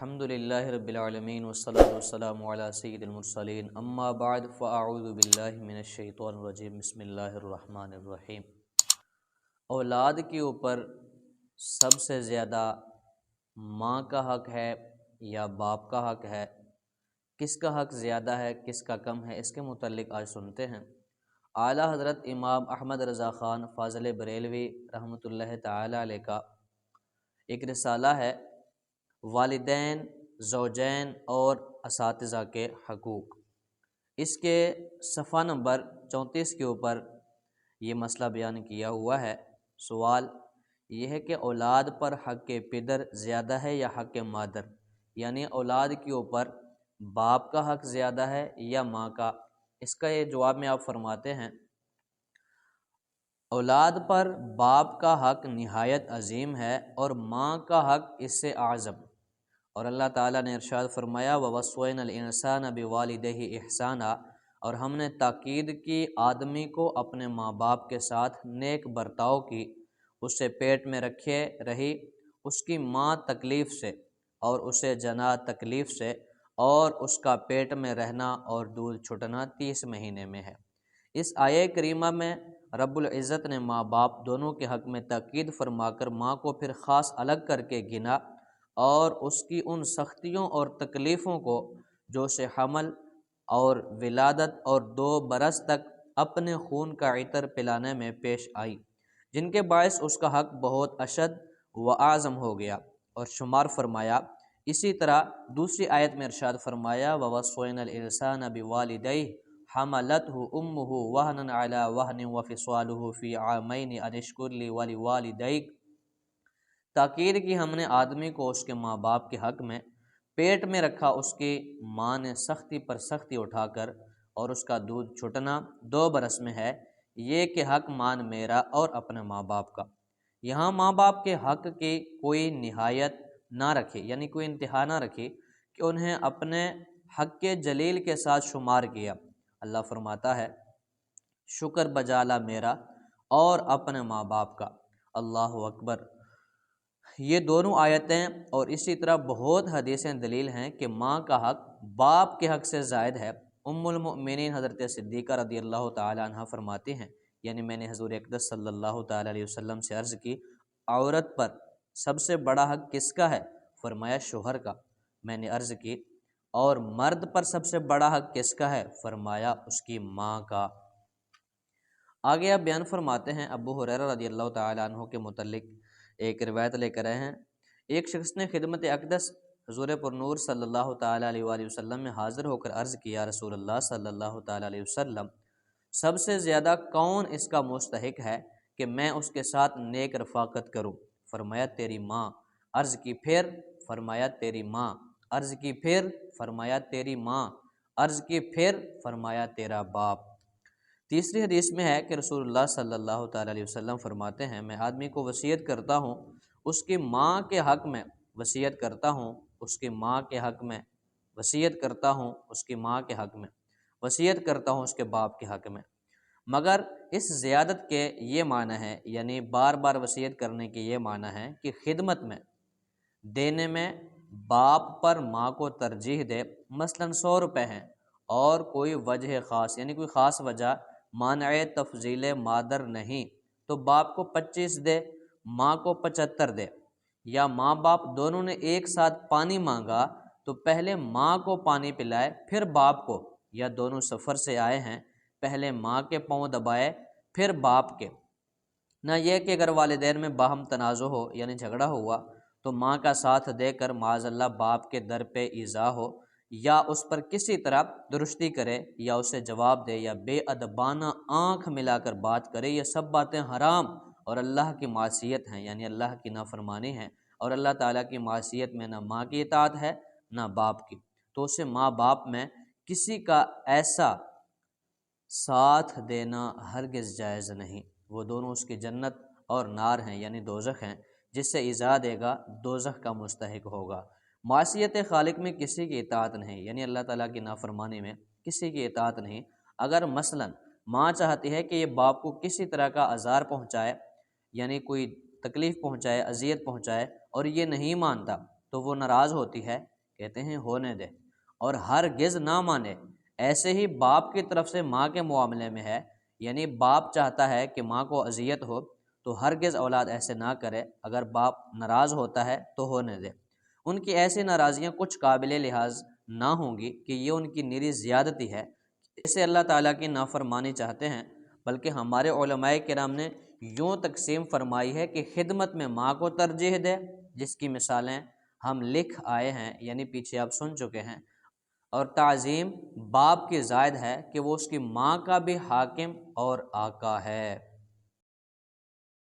الحمدللہ رب العالمین والصلاة والسلام علی سید المرسلین اما بعد فاعوذ باللہ من الشیطان الرجیم بسم اللہ الرحمن الرحیم۔ اولاد کے اوپر سب سے زیادہ ماں کا حق ہے یا باپ کا حق ہے؟ کس کا حق زیادہ ہے کس کا کم ہے، اس کے متعلق آج سنتے ہیں۔ اعلیٰ حضرت امام احمد رضا خان فاضل بریلوی رحمۃ اللہ تعالی علیہ کا ایک رسالہ ہے، والدین، زوجین اور اساتذہ کے حقوق۔ اس کے صفحہ نمبر 34 کے اوپر یہ مسئلہ بیان کیا ہوا ہے۔ سوال یہ ہے کہ اولاد پر حق پدر زیادہ ہے یا حق مادر، یعنی اولاد کے اوپر باپ کا حق زیادہ ہے یا ماں کا؟ اس کا یہ جواب میں آپ فرماتے ہیں، اولاد پر باپ کا حق نہایت عظیم ہے اور ماں کا حق اس سے اعظم۔ اور اللہ تعالیٰ نے ارشاد فرمایا وَوَصَّيْنَا الْإِنسَانَ بِوَالِدَيْهِ إِحْسَانًا، اور ہم نے تاکید کی آدمی کو اپنے ماں باپ کے ساتھ نیک برتاؤ کی، اسے پیٹ میں رکھے رہی اس کی ماں تکلیف سے اور اسے جنا تکلیف سے، اور اس کا پیٹ میں رہنا اور دودھ چھٹنا 30 مہینے میں ہے۔ اس آیہ کریمہ میں رب العزت نے ماں باپ دونوں کے حق میں تاکید فرما کر ماں کو پھر خاص الگ کر کے گنا اور اس کی ان سختیوں اور تکلیفوں کو جو اسے حمل اور ولادت اور 2 برس تک اپنے خون کا عطر پلانے میں پیش آئی، جن کے باعث اس کا حق بہت اشد و اعظم ہو گیا اور شمار فرمایا۔ اسی طرح دوسری آیت میں ارشاد فرمایا وَوَصَّيْنَا الْإِنسَانَ بِوَالِدَيْهِ حَمَلَتْهُ أُمُّهُ وَهْنًا عَلَى وَهْنٍ وَفِصَالُهُ فِي عَامَيْنِ أَنِ اشْكُرْ لِي وَلِوَالِدَيْكَ، تاکید کی ہم نے آدمی کو اس کے ماں باپ کے حق میں پیٹ میں رکھا، اس کی ماں نے سختی پر سختی اٹھا کر اور اس کا دودھ چھٹنا 2 برس میں ہے، یہ کہ حق مان میرا اور اپنے ماں باپ کا۔ یہاں ماں باپ کے حق کی کوئی نہایت نہ رکھی، یعنی کوئی انتہا نہ رکھی کہ انہیں اپنے حق کے جلیل کے ساتھ شمار کیا۔ اللہ فرماتا ہے شکر بجالا میرا اور اپنے ماں باپ کا۔ اللہ اکبر۔ یہ دونوں آیتیں اور اسی طرح بہت حدیثیں دلیل ہیں کہ ماں کا حق باپ کے حق سے زائد ہے۔ ام المؤمنین حضرت صدیقہ رضی اللہ تعالی عنہ فرماتی ہیں، یعنی میں نے حضور اقدس صلی اللہ تعالی علیہ وسلم سے عرض کی عورت پر سب سے بڑا حق کس کا ہے؟ فرمایا شوہر کا۔ میں نے عرض کی اور مرد پر سب سے بڑا حق کس کا ہے؟ فرمایا اس کی ماں کا۔ آگے آپ بیان فرماتے ہیں، ابو ہریرہ رضی اللہ تعالی عنہ کے متعلق ایک روایت لے کر آئے ہیں، ایک شخص نے خدمت اقدس حضور پر نور صلی اللہ تعالی علیہ وآلہ وسلم میں حاضر ہو کر عرض کیا رسول اللہ صلی اللہ تعالی علیہ وسلم، سب سے زیادہ کون اس کا مستحق ہے کہ میں اس کے ساتھ نیک رفاقت کروں؟ فرمایا تیری ماں۔ عرض کی پھر؟ فرمایا تیری ماں۔ عرض کی پھر؟ فرمایا تیری ماں۔ عرض کی پھر؟ فرمایا تیرا باپ۔ تیسری حدیث میں ہے کہ رسول اللہ صلی اللہ تعالی علیہ وسلم فرماتے ہیں، میں آدمی کو وصیت کرتا ہوں اس کی ماں کے حق میں، وصیت کرتا ہوں اس کی ماں کے حق میں، وصیت کرتا ہوں اس کی ماں کے حق میں، وصیت کرتا ہوں اس کے باپ کے حق میں، مگر اس زیادت کے یہ معنی ہے، یعنی بار بار وصیت کرنے کی یہ معنی ہے کہ خدمت میں دینے میں باپ پر ماں کو ترجیح دے، مثلا 100 روپے ہیں اور کوئی وجہ خاص، یعنی کوئی خاص وجہ مانع تفضیل مادر نہیں تو باپ کو 25 دے، ماں کو 75 دے، یا ماں باپ دونوں نے ایک ساتھ پانی مانگا تو پہلے ماں کو پانی پلائے پھر باپ کو، یا دونوں سفر سے آئے ہیں پہلے ماں کے پاؤں دبائے پھر باپ کے۔ نہ یہ کہ اگر والدین میں باہم تنازع ہو، یعنی جھگڑا ہوا تو ماں کا ساتھ دے کر معاذ اللہ باپ کے در پہ ایذا ہو، یا اس پر کسی طرح درستی کرے، یا اسے جواب دے، یا بے ادبانہ آنکھ ملا کر بات کرے، یہ سب باتیں حرام اور اللہ کی معصیت ہیں، یعنی اللہ کی نافرمانی ہے، اور اللہ تعالیٰ کی معصیت میں نہ ماں کی اطاعت ہے نہ باپ کی، تو اسے ماں باپ میں کسی کا ایسا ساتھ دینا ہرگز جائز نہیں۔ وہ دونوں اس کی جنت اور نار ہیں، یعنی دوزخ ہیں، جس سے ایذا دے گا دوزخ کا مستحق ہوگا۔ معصیت خالق میں کسی کی اطاعت نہیں، یعنی اللہ تعالیٰ کی نافرمانی میں کسی کی اطاعت نہیں۔ اگر مثلا ماں چاہتی ہے کہ یہ باپ کو کسی طرح کا آزار پہنچائے، یعنی کوئی تکلیف پہنچائے، اذیت پہنچائے، اور یہ نہیں مانتا تو وہ ناراض ہوتی ہے کہتے ہیں ہونے دے اور ہرگز نہ مانے۔ ایسے ہی باپ کی طرف سے ماں کے معاملے میں ہے، یعنی باپ چاہتا ہے کہ ماں کو اذیت ہو تو ہرگز اولاد ایسے نہ کرے، اگر باپ ناراض ہوتا ہے تو ہونے دے۔ ان کی ایسی ناراضیاں کچھ قابل لحاظ نہ ہوں گی کہ یہ ان کی نری زیادتی ہے، اسے اللہ تعالیٰ کی نافرمانی چاہتے ہیں، بلکہ ہمارے علماء کرام نے یوں تقسیم فرمائی ہے کہ خدمت میں ماں کو ترجیح دے، جس کی مثالیں ہم لکھ آئے ہیں، یعنی پیچھے آپ سن چکے ہیں، اور تعظیم باپ کی زائد ہے کہ وہ اس کی ماں کا بھی حاکم اور آقا ہے۔